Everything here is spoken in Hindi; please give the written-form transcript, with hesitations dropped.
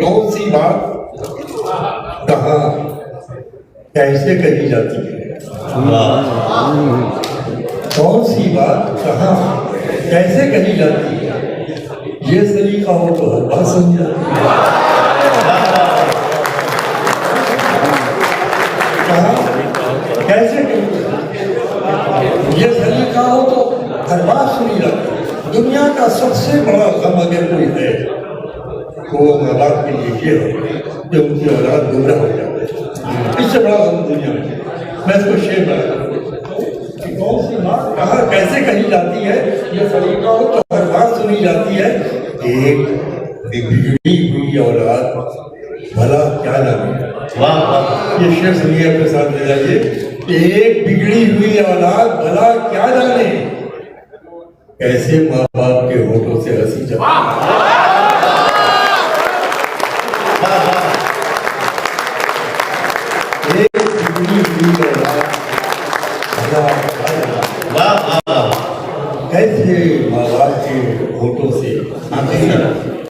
कौन सी बात कहाँ कैसे कही जाती है, कौन सी बात कहाँ कैसे कही जाती है, ये सलीका हो तो हर बात समझा। कहाँ कैसे कही, ये सलीका हो तो हर बात सुनी जाती है। दुनिया का सबसे बड़ा गम अगर कोई है तो वो माँ बाप के लिए ये हो कि उनकी औलाद गुमराह हो जाए। इससे बड़ा गम दुनिया में मैं इसको शेयर कि कौन सी बात कहाँ कैसे कही जाती है, ये सलीका हो तो हर बात सुनी जाती है। एक बिगड़ी हुई औलाद भला क्या जाने। वाह वाह, ये शेर सुनिए अपने साथ ले जाइए। एक बिगड़ी हुई औलाद भला क्या जाने, कैसे माँ बाप के होठों से हंसी जाती। एक बिगड़ी हुई औलाद भला क्या जाने, कैसे माँ बाप के होठों से हंसी जाती।